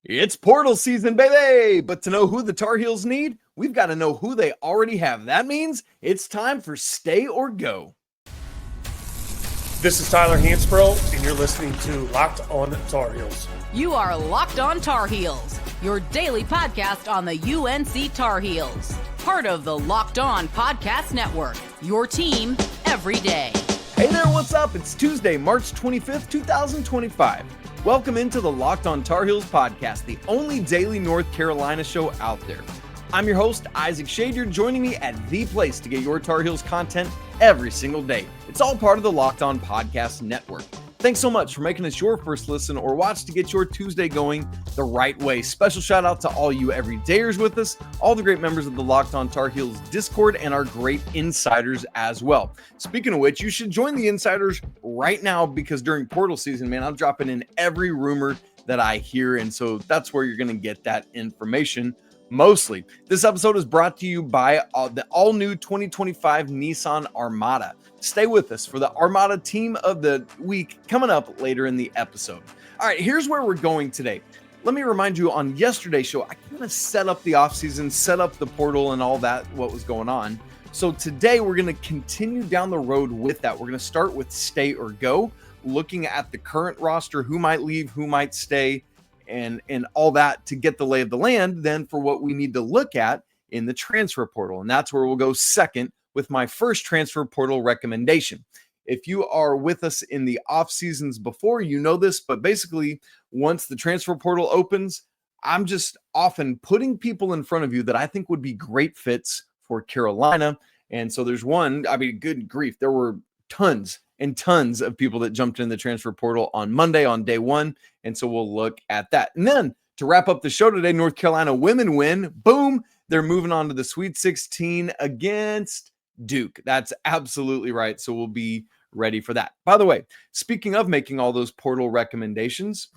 It's portal season, baby! But to know who the Tar Heels need, we've got to know who they already have. That means it's time for Stay or Go. This is Tyler Hansbrough, and you're listening to Locked On Tar Heels. You are Locked On Tar Heels, your daily podcast on the UNC Tar Heels. Part of the Locked On Podcast Network, your team every day. Hey there, what's up? It's Tuesday, March 25th, 2025. Welcome into the Locked On Tar Heels podcast, the only daily North Carolina show out there. I'm your host, Isaac Schade. You're joining me at the place to get your Tar Heels content every single day. It's all part of the Locked On Podcast Network. Thanks so much for making us your first listen or watch to get your Tuesday going the right way. Special shout out to all you everydayers with us, all the great members of the Locked On Tar Heels Discord, and our great insiders as well. Speaking of which, you should join the insiders right now because during portal season, man, I'm dropping in every rumor that I hear, and so that's where you're going to get that information. Mostly. This episode is brought to you by the all-new 2025 Nissan Armada. Stay with us for the Armada Team of the Week coming up later in the episode. All right, here's where we're going today. Let me remind you, on yesterday's show, I kind of set up the offseason, set up the portal and all that, what was going on. So today we're going to continue down the road with that. We're going to start with Stay or Go, looking at the current roster, who might leave, who might stay, and all that to get the lay of the land then for what we need to look at in the transfer portal. And that's where we'll go second with my first transfer portal recommendation. If you are with us in the off seasons before, you know this, but basically once the transfer portal opens, I'm just often putting people in front of you that I think would be great fits for Carolina. And so there's one, I mean, good grief, there were tons and tons of people that jumped in the transfer portal on Monday on day one. And so we'll look at that. And then to wrap up the show today, North Carolina women win. Boom. They're moving on to the Sweet 16 against Duke. That's absolutely right. So we'll be ready for that. By the way, speaking of making all those portal recommendations,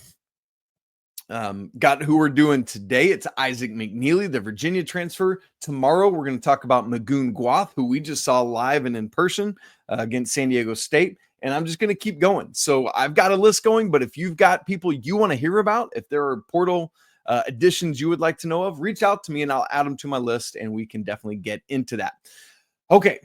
got who we're doing today. It's Isaac McKneely, the Virginia transfer. Tomorrow, we're going to talk about Magoon Guath, who we just saw live and in person against San Diego State. And I'm just going to keep going. So I've got a list going, but if you've got people you want to hear about, if there are portal additions you would like to know of, reach out to me and I'll add them to my list and we can definitely get into that. Okay,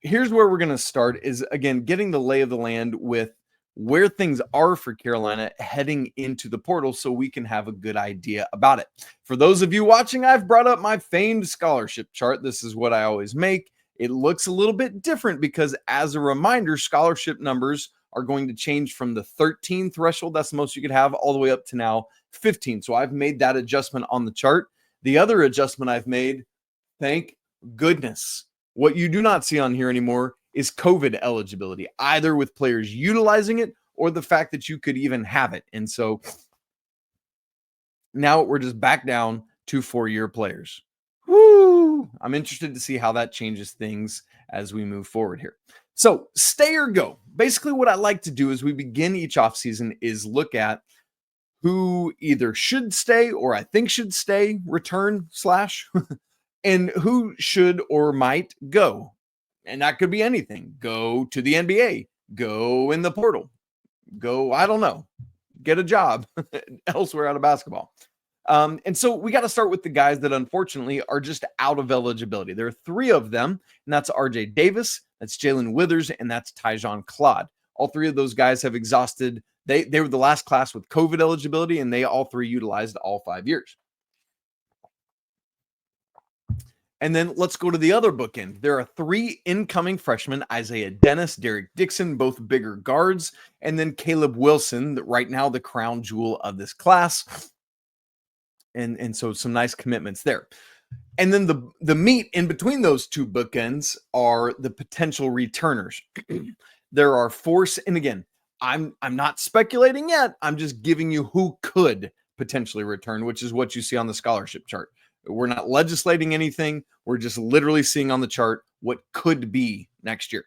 here's where we're going to start is, again, getting the lay of the land with where things are for Carolina heading into the portal so we can have a good idea about it. For those of you watching, I've brought up my famed scholarship chart. This is what I always make. It looks a little bit different because, as a reminder, scholarship numbers are going to change from the 13 threshold, that's the most you could have, all the way up to now 15. So I've made that adjustment on the chart. The other adjustment I've made, thank goodness, what you do not see on here anymore is COVID eligibility, either with players utilizing it or the fact that you could even have it. And so now we're just back down to 4-year players. Woo! I'm interested to see how that changes things as we move forward here. So stay or go. Basically what I like to do as we begin each offseason is look at who either should stay or I think should stay, return / and who should or might go. And that could be anything. Go to the NBA, go in the portal, go, I don't know, get a job elsewhere out of basketball. And so we got to start with the guys that unfortunately are just out of eligibility. There are 3 of them, and that's RJ Davis, that's Jalen Withers, and that's Tyson Claude. All 3 of those guys have exhausted. They were the last class with COVID eligibility, and they all 3 utilized all 5 years. And then let's go to the other bookend. There are 3 incoming freshmen, Isaiah Dennis, Derek Dixon, both bigger guards, and then Caleb Wilson, right now the crown jewel of this class. And so some nice commitments there. And then the meat in between those 2 bookends are the potential returners. There are 4, and again, I'm not speculating yet. I'm just giving you who could potentially return, which is what you see on the scholarship chart. We're not legislating anything. We're just literally seeing on the chart what could be next year.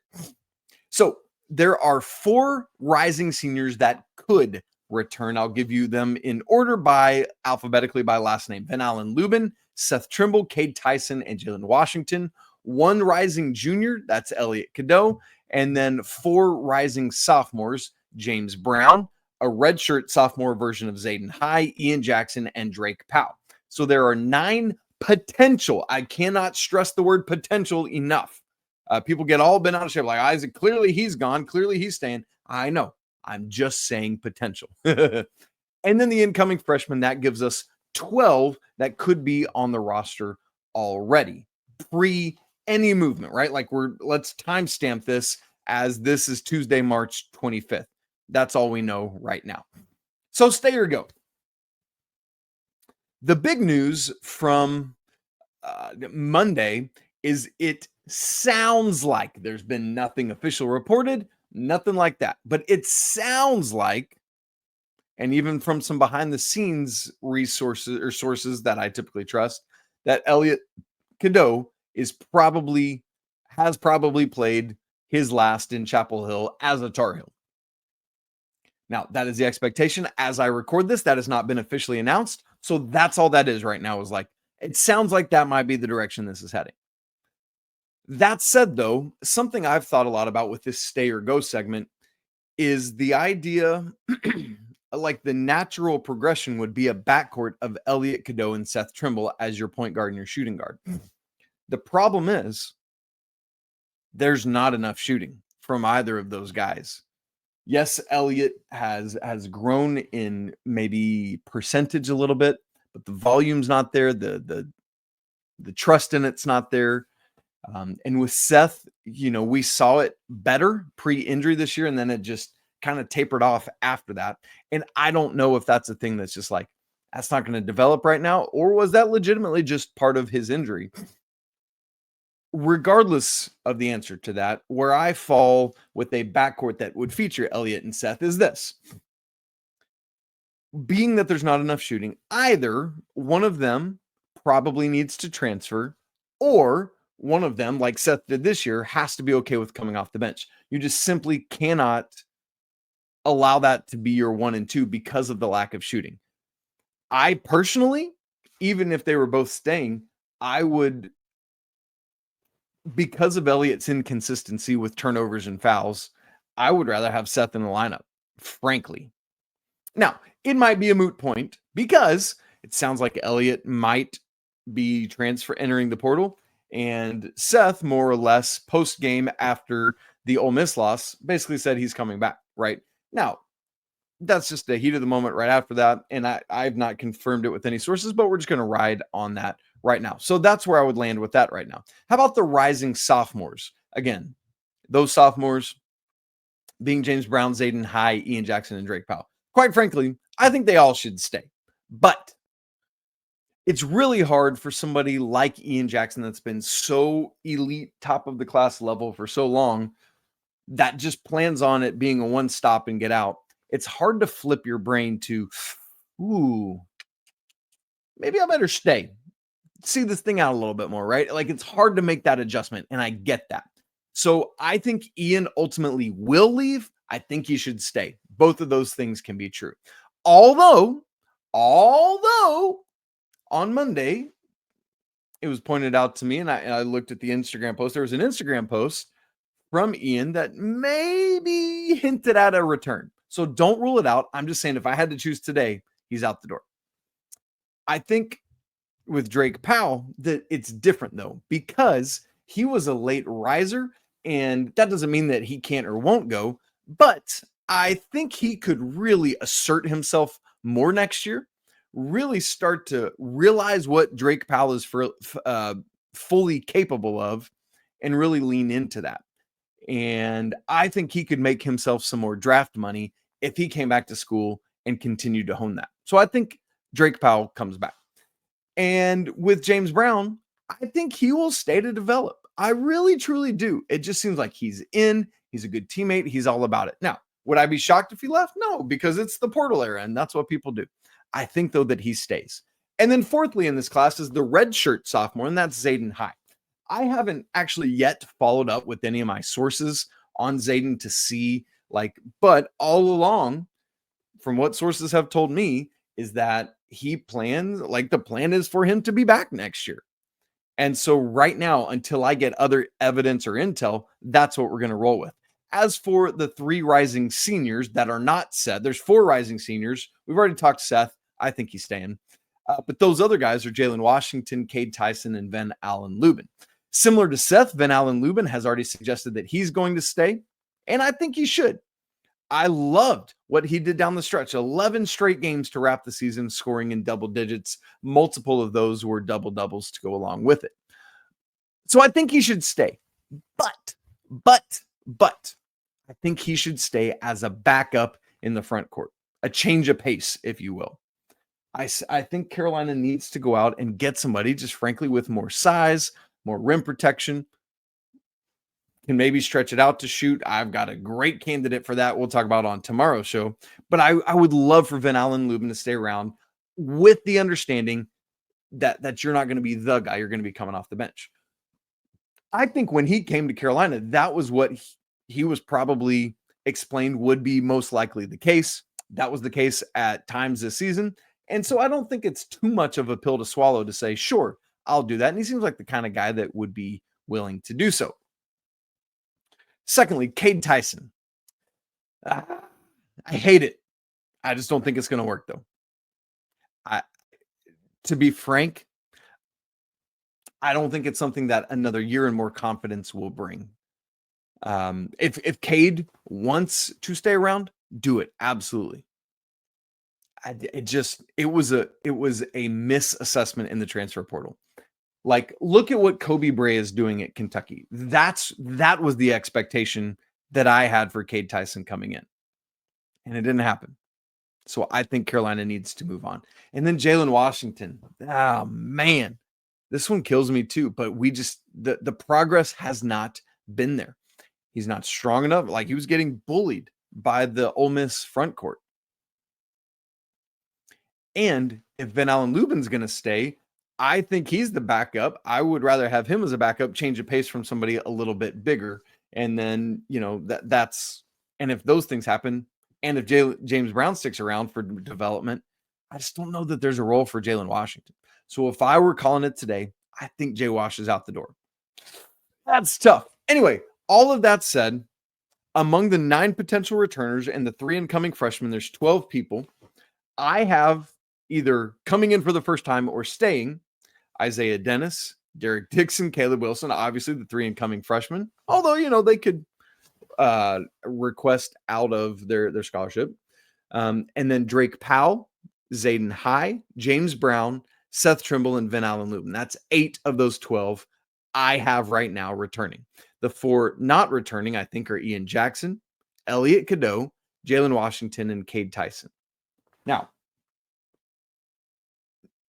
So there are 4 rising seniors that could return. I'll give you them in order alphabetically by last name. Van Allen Lubin, Seth Trimble, Cade Tyson, and Jalen Washington. 1 rising junior, that's Elliot Cadeau. And then 4 rising sophomores, James Brown, a redshirt sophomore version of Zayden High, Ian Jackson, and Drake Powell. So there are 9 potential. I cannot stress the word potential enough. People get all bent out of shape like Isaac. Clearly he's gone. Clearly he's staying. I know. I'm just saying potential. And then the incoming freshman, that gives us 12 that could be on the roster already pre any movement, right? Like let's timestamp this as this is Tuesday, March 25th. That's all we know right now. So stay or go. The big news from Monday is it sounds like there's been nothing official reported, nothing like that, but it sounds like, and even from some behind the scenes resources or sources that I typically trust, that Elliot Cadeau has probably played his last in Chapel Hill as a Tar Heel. Now, that is the expectation. As I record this, that has not been officially announced. So that's all that is right now, is like, it sounds like that might be the direction this is heading. That said, though, something I've thought a lot about with this stay or go segment is the idea, like the natural progression would be a backcourt of Elliot Cadeau and Seth Trimble as your point guard and your shooting guard. The problem is there's not enough shooting from either of those guys. Yes, Elliot has grown in maybe percentage a little bit, but the volume's not there. The trust in it's not there. And with Seth, we saw it better pre-injury this year, and then it just kind of tapered off after that. And I don't know if that's a thing that's just like, that's not going to develop right now, or was that legitimately just part of his injury? Regardless of the answer to that, where I fall with a backcourt that would feature Elliot and Seth is this. Being that there's not enough shooting, either one of them probably needs to transfer, or one of them, like Seth did this year, has to be okay with coming off the bench. You just simply cannot allow that to be your 1 and 2 because of the lack of shooting. I personally, even if they were both staying, I would, because of Elliot's inconsistency with turnovers and fouls, I would rather have Seth in the lineup, frankly. Now, it might be a moot point because it sounds like Elliot might be entering the portal, and Seth, more or less, post-game after the Ole Miss loss, basically said he's coming back, right? Now, that's just the heat of the moment right after that, and I've not confirmed it with any sources, but we're just going to ride on that right now. So that's where I would land with that right now. How about the rising sophomores? Again, those sophomores being James Brown, Zayden High, Ian Jackson, and Drake Powell. Quite frankly, I think they all should stay. But it's really hard for somebody like Ian Jackson that's been so elite, top of the class level for so long, that just plans on it being a one stop and get out. It's hard to flip your brain to, ooh, maybe I better stay. See this thing out a little bit more, right? Like, it's hard to make that adjustment, and I get that. So I think Ian ultimately will leave. I think he should stay. Both of those things can be true. Although on Monday, it was pointed out to me, and I looked at the Instagram post. There was an Instagram post from Ian that maybe hinted at a return. So don't rule it out. I'm just saying, if I had to choose today, he's out the door. I think with Drake Powell that it's different, though, because he was a late riser, and that doesn't mean that he can't or won't go, but I think he could really assert himself more next year, really start to realize what Drake Powell is fully capable of, and really lean into that. And I think he could make himself some more draft money if he came back to school and continued to hone that. So I think Drake Powell comes back. And with James Brown, I think he will stay to develop. I really, truly do. It just seems like he's a good teammate. He's all about it. Now, would I be shocked if he left? No, because it's the portal era, and that's what people do. I think, though, that he stays. And then fourthly in this class is the redshirt sophomore, and that's Zayden High. I haven't actually yet followed up with any of my sources on Zayden to see, but all along, from what sources have told me, is that he plans, the plan is for him to be back next year. And so right now, until I get other evidence or intel, that's what we're going to roll with. As for the 3 rising seniors that are not Seth, there's 4 rising seniors. We've already talked Seth. I think he's staying. But those other guys are Jalen Washington, Cade Tyson, and Van Allen Lubin. Similar to Seth, Van Allen Lubin has already suggested that he's going to stay, and I think he should. I loved what he did down the stretch. 11 straight games to wrap the season, scoring in double digits. Multiple of those were double-doubles to go along with it. So I think he should stay. But, I think he should stay as a backup in the front court. A change of pace, if you will. I think Carolina needs to go out and get somebody, just frankly, with more size, more rim protection, can maybe stretch it out to shoot. I've got a great candidate for that we'll talk about on tomorrow's show. But I would love for Van Allen Lubin to stay around with the understanding that you're not going to be the guy. You're going to be coming off the bench. I think when he came to Carolina, that was what he was probably explained would be most likely the case. That was the case at times this season. And so I don't think it's too much of a pill to swallow to say, sure, I'll do that. And he seems like the kind of guy that would be willing to do so. Secondly, Cade Tyson. I hate it. I just don't think it's going to work, though. To be frank, I don't think it's something that another year and more confidence will bring. If Cade wants to stay around, do it. Absolutely. It was a misassessment in the transfer portal. Like, look at what Kobe Bray is doing at Kentucky. That was the expectation that I had for Cade Tyson coming in. And it didn't happen. So I think Carolina needs to move on. And then Jalen Washington. Oh, man. This one kills me too. But the progress has not been there. He's not strong enough. Like, he was getting bullied by the Ole Miss front court. And if Van Allen Lubin's going to stay, I think he's the backup. I would rather have him as a backup, change of pace from somebody a little bit bigger. And then, that's, and if those things happen, and if James Brown sticks around for development, I just don't know that there's a role for Jalen Washington. So if I were calling it today, I think Jay Wash is out the door. That's tough. Anyway, all of that said, among the 9 potential returners and the 3 incoming freshmen, there's 12 people. I have either coming in for the first time or staying Isaiah Dennis, Derek Dixon, Caleb Wilson, obviously the 3 incoming freshmen, although, they could request out of their scholarship. And then Drake Powell, Zayden High, James Brown, Seth Trimble, and Van Allen Lubin. That's 8 of those 12 I have right now returning. The 4 not returning, I think, are Ian Jackson, Elliot Cadeau, Jalen Washington, and Cade Tyson. Now,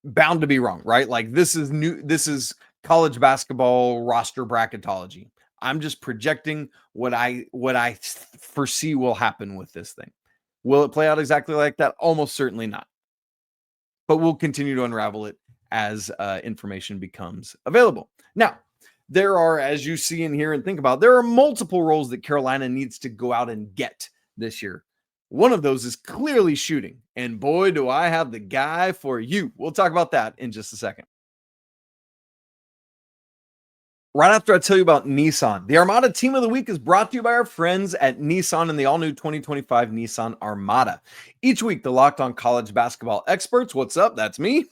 bound to be wrong, right? Like, this is new. This is college basketball roster bracketology. I'm just projecting what I foresee will happen with this thing. Will it play out exactly like that? Almost certainly not. But we'll continue to unravel it as information becomes available. Now, there are, as you see and hear and think about, there are multiple roles that Carolina needs to go out and get this year. One of those is clearly shooting. And boy, do I have the guy for you. We'll talk about that in just a second. Right after I tell you about Nissan, the Armada Team of the Week is brought to you by our friends at Nissan and the all-new 2025 Nissan Armada. Each week, the Locked On College Basketball experts, what's up, that's me,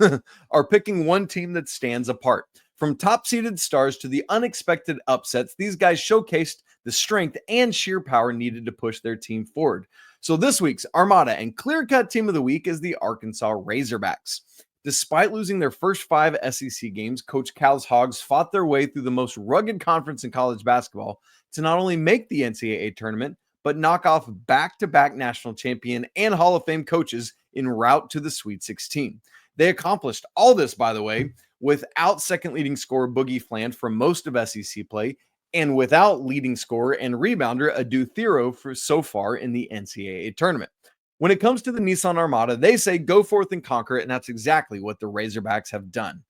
are picking one team that stands apart. From top-seeded stars to the unexpected upsets, these guys showcased the strength and sheer power needed to push their team forward. So this week's Armada and clear-cut Team of the Week is the Arkansas Razorbacks. Despite losing their first 5 SEC games, Coach Cal's Hogs fought their way through the most rugged conference in college basketball to not only make the NCAA tournament, but knock off back-to-back national champion and Hall of Fame coaches en route to the Sweet 16. They accomplished all this, by the way, without second leading scorer Boogie Fland for most of SEC play, and without leading scorer and rebounder Adu Thero for so far in the NCAA tournament. When it comes to the Nissan Armada, they say go forth and conquer it, and that's exactly what the Razorbacks have done.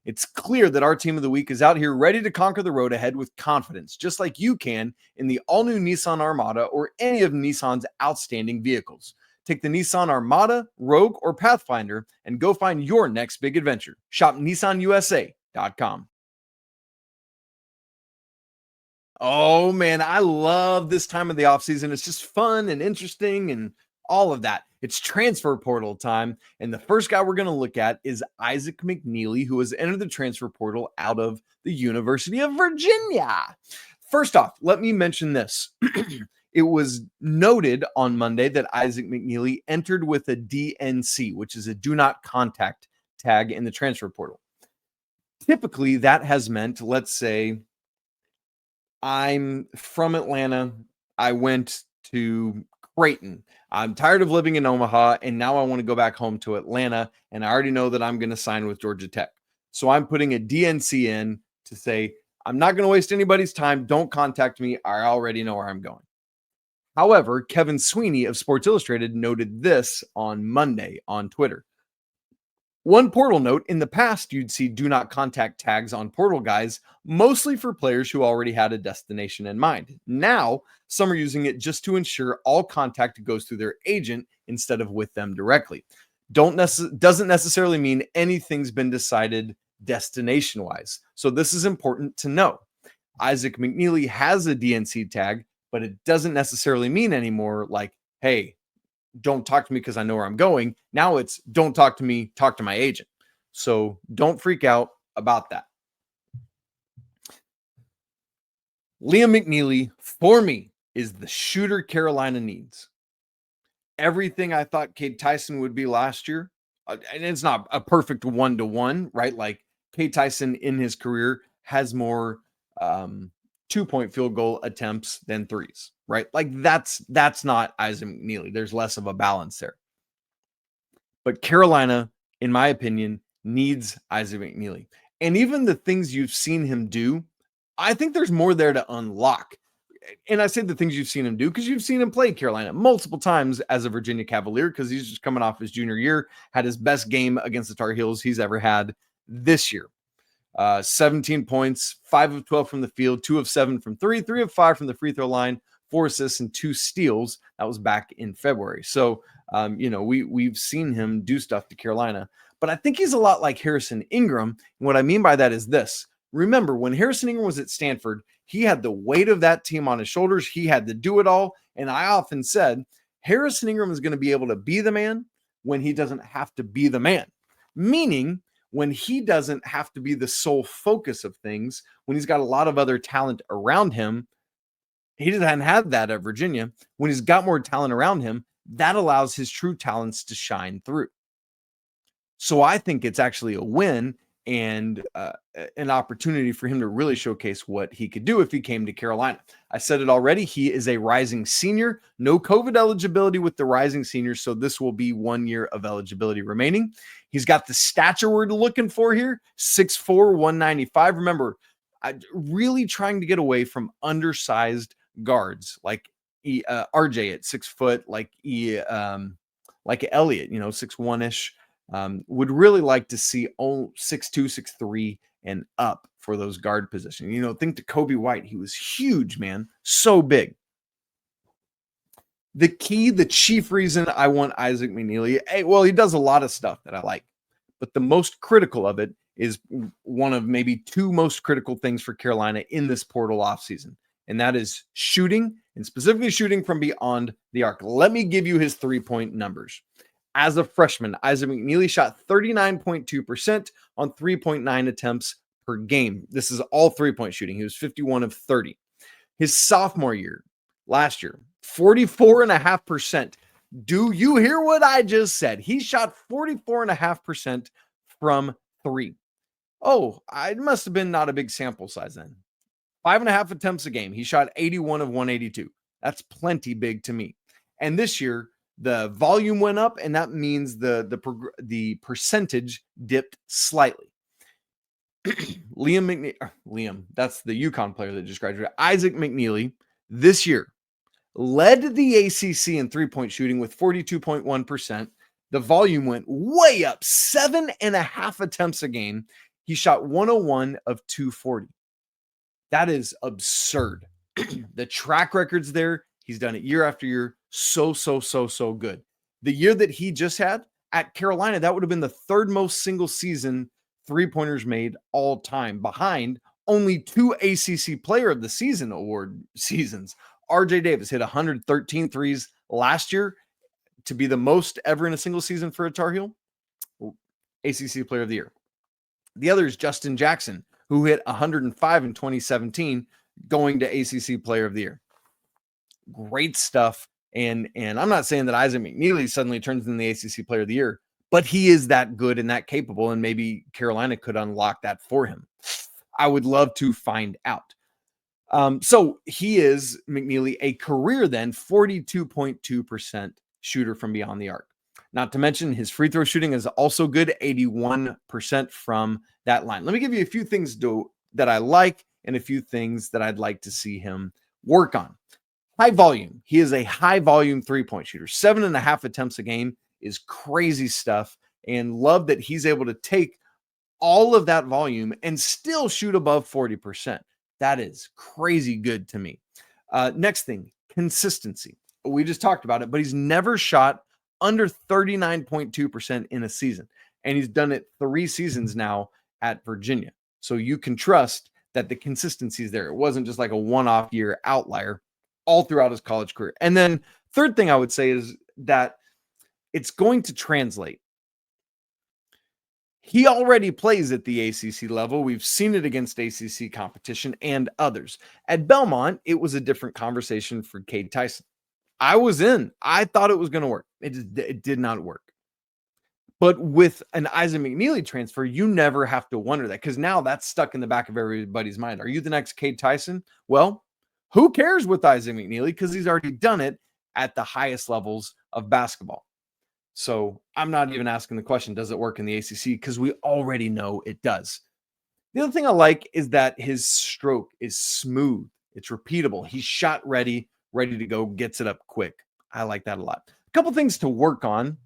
It's clear that our Team of the Week is out here ready to conquer the road ahead with confidence, just like you can in the all-new Nissan Armada or any of Nissan's outstanding vehicles. Take the Nissan Armada, Rogue, or Pathfinder and go find your next big adventure. Shop NissanUSA.com. Oh man, I love this time of the offseason. It's just fun and interesting and all of that. It's transfer portal time. And the first guy we're going to look at is Isaac McKneely, who has entered the transfer portal out of the University of Virginia. First off, let me mention this. It was noted on Monday that Isaac McKneely entered with a DNC, which is a do not contact tag in the transfer portal. Typically, that has meant, let's say, I'm from Atlanta. I went to Creighton. I'm tired of living in Omaha, and now I want to go back home to Atlanta, and I already know that I'm going to sign with Georgia Tech. So I'm putting a DNC in to say, I'm not going to waste anybody's time. Don't contact me. I already know where I'm going. However, Kevin Sweeney of Sports Illustrated noted this on Monday on Twitter. One portal note, in the past, you'd see do not contact tags on portal guys, mostly for players who already had a destination in mind. Now, some are using it just to ensure all contact goes through their agent instead of with them directly. Doesn't necessarily mean anything's been decided destination-wise. So this is important to know. Isaac McKneely has a DNC tag, but it doesn't necessarily mean anymore like, hey, don't talk to me because I know where I'm going. Now it's don't talk to me, talk to my agent. So don't freak out about that. Liam McKneely, for me, is the shooter Carolina needs. Everything I thought Cade Tyson would be last year, and it's not a perfect one-to-one, right? Like Cade Tyson in his career has more 2-point field goal attempts than threes, right? Like that's not Isaac McKneely. There's less of a balance there. But Carolina, in my opinion, needs Isaac McKneely. And even the things you've seen him do, I think there's more there to unlock. And I say the things you've seen him do because you've seen him play Carolina multiple times as a Virginia Cavalier because he's just coming off his junior year, had his best game against the Tar Heels he's ever had this year. 17 points, 5 of 12 from the field, 2 of 7 from 3, 3 of 5 from the free throw line, 4 assists and 2 steals. That was back in February. So, we've seen him do stuff to Carolina, but I think he's a lot like Harrison Ingram. And what I mean by that is this. Remember, when Harrison Ingram was at Stanford, he had the weight of that team on his shoulders. He had to do it all. And I often said, Harrison Ingram is going to be able to be the man when he doesn't have to be the man. Meaning, when he doesn't have to be the sole focus of things, when he's got a lot of other talent around him, he doesn't have that at Virginia. When he's got more talent around him, that allows his true talents to shine through. So I think it's actually a win and an opportunity for him to really showcase what he could do if he came to Carolina. I said it already. He is a rising senior, no COVID eligibility with the rising seniors. So this will be 1 year of eligibility remaining. He's got the stature we're looking for here, 6'4", 195. Remember, really trying to get away from undersized guards like RJ at 6 foot, like Elliot, 6'1"-ish. Would really like to see 6'2", 6'3", and up for those guard positions. Think to Kobe White. He was huge, man. So big. The chief reason I want Isaac McKneely, he does a lot of stuff that I like, but the most critical of it is one of maybe 2 most critical things for Carolina in this portal offseason, and that is shooting, and specifically shooting from beyond the arc. Let me give you his 3-point numbers. As a freshman, Isaac McKneely shot 39.2% on 3.9 attempts per game. This is all 3-point shooting. He was 51 of 30. His sophomore year, last year, 44.5%. Do you hear what I just said? He shot 44.5% from 3. Oh, it must have been not a big sample size then. 5.5 attempts a game. He shot 81 of 182. That's plenty big to me. And this year, the volume went up, and that means the percentage dipped slightly. Liam, that's the UConn player that just graduated. Isaac McKneely this year led the ACC in 3-point shooting with 42.1%. The volume went way up, 7.5 attempts a game. He shot 101 of 240. That is absurd. The track record's there. He's done it year after year. So good. The year that he just had at Carolina, that would have been the 3rd most single season 3-pointers made all time, behind only 2 ACC Player of the Season award seasons. RJ Davis hit 113 threes last year to be the most ever in a single season for a Tar Heel. ACC Player of the Year. The other is Justin Jackson, who hit 105 in 2017, going to ACC Player of the Year. Great stuff. And I'm not saying that Isaac McKneely suddenly turns into the ACC Player of the Year, but he is that good and that capable, and maybe Carolina could unlock that for him. I would love to find out. So he is, McKneely, a career then 42.2% shooter from beyond the arc. Not to mention his free throw shooting is also good, 81% from that line. Let me give you a few things that I like and a few things that I'd like to see him work on. High volume. He is a high volume 3-point shooter. 7.5 attempts a game is crazy stuff, and love that he's able to take all of that volume and still shoot above 40%. That is crazy good to me. Next thing, consistency. We just talked about it, but he's never shot under 39.2% in a season, and he's done it 3 seasons now at Virginia. So you can trust that the consistency is there. It wasn't just like a one-off year outlier all throughout his college career. And then third thing I would say is that it's going to translate. He already plays at the ACC level. We've seen it against ACC competition and others. At Belmont, it was a different conversation for Cade Tyson. I was in. I thought it was going to work. It did not work. But with an Isaac McKneely transfer, you never have to wonder that, because now that's stuck in the back of everybody's mind. Are you the next Cade Tyson? Well, who cares with Isaac McKneely, because he's already done it at the highest levels of basketball. So I'm not even asking the question, does it work in the ACC? Because we already know it does. The other thing I like is that his stroke is smooth. It's repeatable. He's shot ready to go, gets it up quick. I like that a lot. A couple things to work on.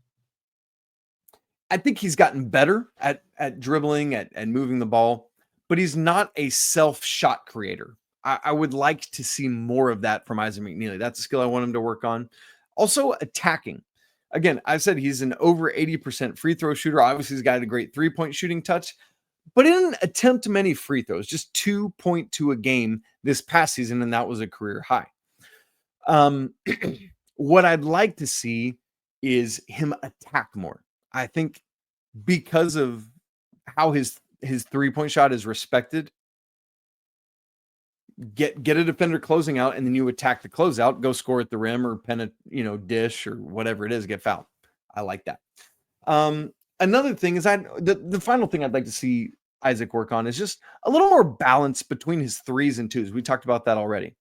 I think he's gotten better at dribbling, at moving the ball, but he's not a self-shot creator. I would like to see more of that from Isaac McKneely. That's a skill I want him to work on. Also, attacking. Again, I've said he's an over 80% free throw shooter. Obviously, he's got a great 3-point shooting touch, but he didn't attempt many free throws, just 2.2 a game this past season, and that was a career high. What I'd like to see is him attack more. I think because of how his 3-point shot is respected, get a defender closing out, and then you attack the closeout, go score at the rim or pen a dish or whatever it is, get fouled. I like that. Another thing is the final thing I'd like to see Isaac work on is just a little more balance between his 3s and 2s. We talked about that already.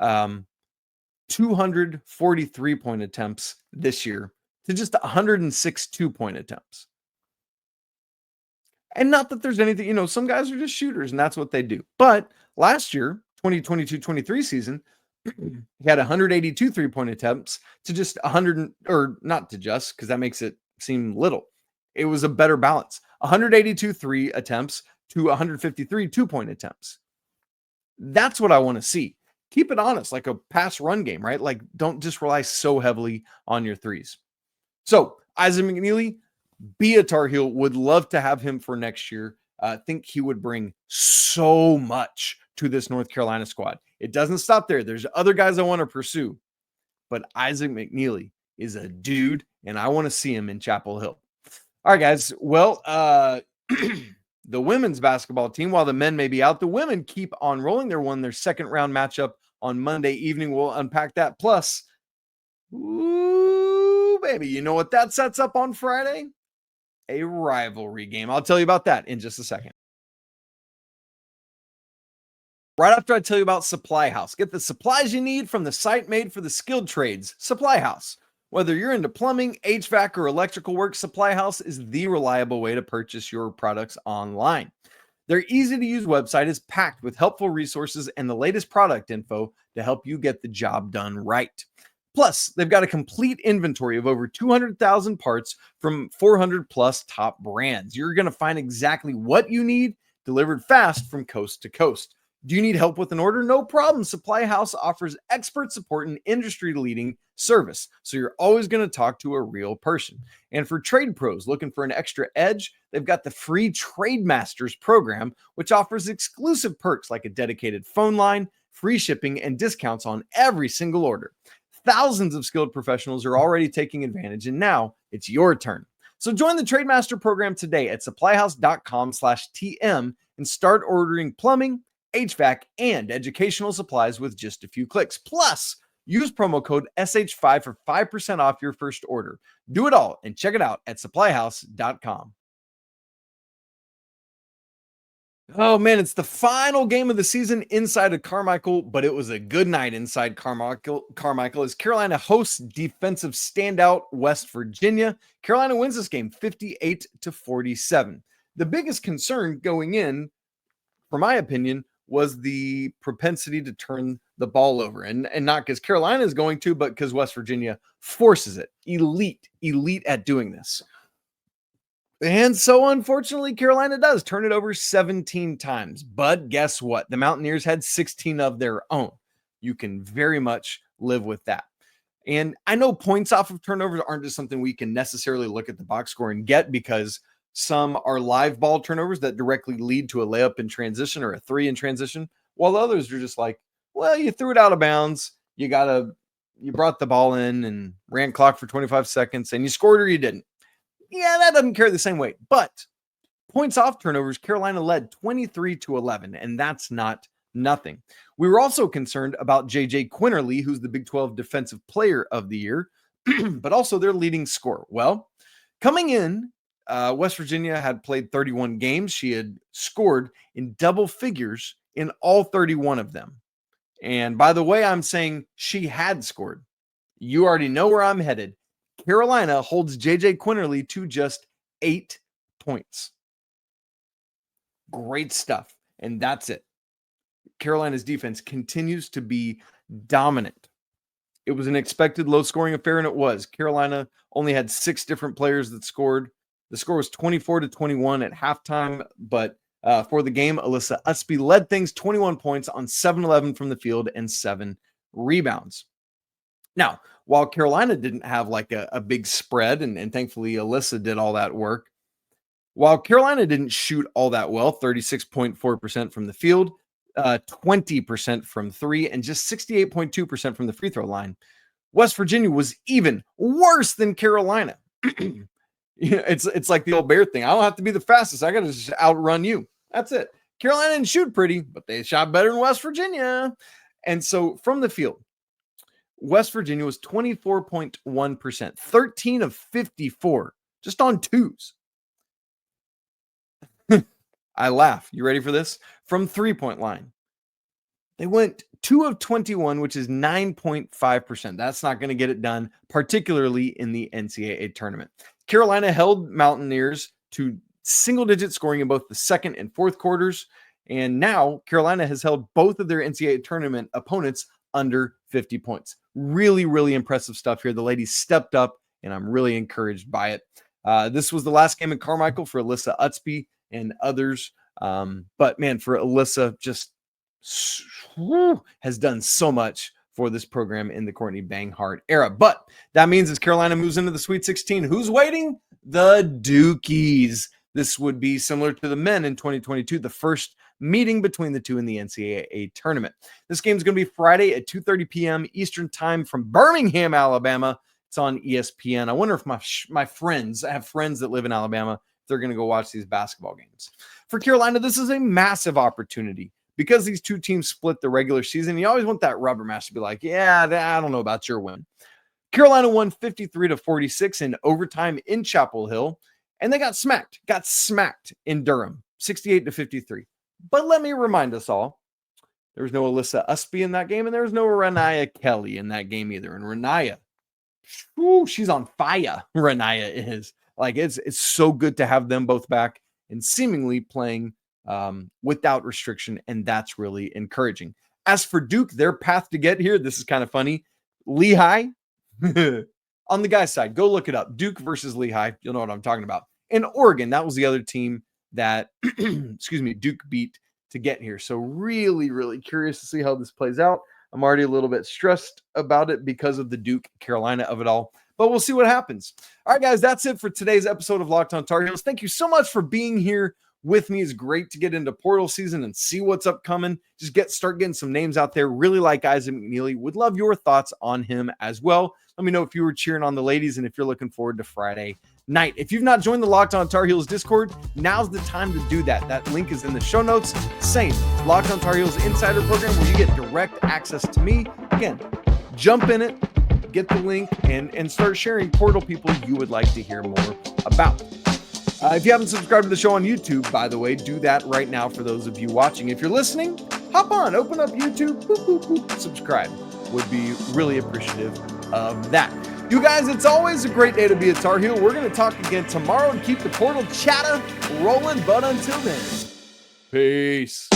243 point attempts this year to just 106 2-point attempts. And not that there's anything, some guys are just shooters and that's what they do. But last year, 2022-23 season, he had 182 3-point attempts to just 100, or not to just, because that makes it seem little. It was a better balance. 182 3 attempts to 153 2-point attempts. That's what I want to see. Keep it honest, like a pass run game, right? Like, don't just rely so heavily on your 3s. So, Isaac McKneely, be a Tar Heel. Would love to have him for next year. I think he would bring so much to this North Carolina squad. It doesn't stop there. There's other guys I want to pursue, but Isaac McKneely is a dude, and I want to see him in Chapel Hill. All right, guys. Well, the women's basketball team, while the men may be out, the women keep on rolling. They won their second round matchup on Monday evening. We'll unpack that. Plus, ooh, baby, you know what that sets up on Friday? A rivalry game. I'll tell you about that in just a second. Right after I tell you about Supply House. Get the supplies you need from the site made for the skilled trades, Supply House. Whether you're into plumbing, HVAC, or electrical work, Supply House is the reliable way to purchase your products online. Their easy-to-use website is packed with helpful resources and the latest product info to help you get the job done right. Plus, they've got a complete inventory of over 200,000 parts from 400 plus top brands. You're going to find exactly what you need delivered fast from coast to coast. Do you need help with an order? No problem. Supply House offers expert support and industry-leading service, so you're always going to talk to a real person. And for trade pros looking for an extra edge, they've got the free Trade Masters program, which offers exclusive perks like a dedicated phone line, free shipping, and discounts on every single order. Thousands of skilled professionals are already taking advantage, and now it's your turn. So join the Trade Master program today at supplyhouse.com/TM and start ordering plumbing, HVAC, and educational supplies with just a few clicks. Plus, use promo code SH5 for 5% off your first order. Do it all and check it out at supplyhouse.com. Oh man, it's the final game of the season inside of Carmichael, but it was a good night inside Carmichael as Carolina hosts defensive standout West Virginia. Carolina wins this game 58-47. The biggest concern going in, for my opinion, was the propensity to turn the ball over. And not because Carolina is going to, but because West Virginia forces it. Elite at doing this. And so, unfortunately, Carolina does turn it over 17 times. But guess what? The Mountaineers had 16 of their own. You can very much live with that. And I know points off of turnovers aren't just something we can necessarily look at the box score and get, because some are live ball turnovers that directly lead to a layup in transition or a three in transition, while others are just like, well, you threw it out of bounds. You brought the ball in and ran clock for 25 seconds and you scored or you didn't. Yeah, that doesn't carry the same weight. But points off turnovers, Carolina led 23-11, and that's not nothing. We were also concerned about J.J. Quinterly, who's the Big 12 Defensive Player of the Year, but also their leading scorer. Well, coming in, West Virginia had played 31 games. She had scored in double figures in all 31 of them. And by the way, I'm saying she had scored. You already know where I'm headed. Carolina holds J.J. Quinterly to just 8 points. Great stuff. And that's it. Carolina's defense continues to be dominant. It was an expected low-scoring affair, and it was. Carolina only had 6 different players that scored. The score was 24-21 at halftime, but for the game, Alyssa Usby led things 21 points on 7-11 from the field and 7 rebounds. Now, while Carolina didn't have like a big spread, and thankfully Alyssa did all that work, while Carolina didn't shoot all that well, 36.4% from the field, 20% from three, and just 68.2% from the free throw line, West Virginia was even worse than Carolina. It's like the old Bear thing. I don't have to be the fastest. I got to just outrun you. That's it. Carolina didn't shoot pretty, but they shot better than West Virginia. And so from the field, West Virginia was 24.1%, 13 of 54, just on twos. I laugh. You ready for this? From three-point line, they went 2 of 21, which is 9.5%. That's not going to get it done, particularly in the NCAA tournament. Carolina held Mountaineers to single-digit scoring in both the second and fourth quarters, and now Carolina has held both of their NCAA tournament opponents under 50 points. Really, really impressive stuff here. The ladies stepped up, and I'm really encouraged by it. This was the last game in Carmichael for Alyssa Usby and others. But man, for Alyssa, just has done so much for this program in the Courtney Banghart era. But that means as Carolina moves into the Sweet 16, who's waiting? The Dukies. This would be similar to the men in 2022, the first meeting between the two in the NCAA tournament. This game is going to be Friday at 2:30 p.m. Eastern time from Birmingham, Alabama. It's on ESPN. I wonder if my friends, I have friends that live in Alabama, they're going to go watch these basketball games. For Carolina, this is a massive opportunity because these two teams split the regular season. You always want that rubber match to be like, yeah, I don't know about your win. Carolina won 53-46 in overtime in Chapel Hill, and they got smacked in Durham, 68-53. But let me remind us all, there was no Alyssa Usby in that game, and there was no Renaya Kelly in that game either. And Renaya, she's on fire. Renaya is. Like, it's so good to have them both back and seemingly playing without restriction, and that's really encouraging. As for Duke, their path to get here, this is kind of funny. Lehigh, on the guys' side, go look it up. Duke versus Lehigh. You'll know what I'm talking about. And Oregon, that was the other team that, Duke beat to get here. So really, really curious to see how this plays out. I'm already a little bit stressed about it because of the Duke Carolina of it all. but we'll see what happens. All right, guys, that's it for today's episode of Locked On Tar Heels. Thank you so much for being here with me. It's great to get into portal season and see what's upcoming. Just start getting some names out there. Really like Isaac McKneely. Would love your thoughts on him as well. Let me know if you were cheering on the ladies and if you're looking forward to Friday night. If you've not joined the Locked On Tar Heels Discord, now's the time to do that. That link is in the show notes. Same, Locked On Tar Heels Insider Program, where you get direct access to me. Again, jump in it, get the link, and start sharing portal people you would like to hear more about. If you haven't subscribed to the show on YouTube, by the way, do that right now for those of you watching. If you're listening, hop on, open up YouTube, boop, boop, boop, subscribe. Would be really appreciative of that. You guys, it's always a great day to be a Tar Heel. We're going to talk again tomorrow and keep the portal chatter rolling, but until then, peace.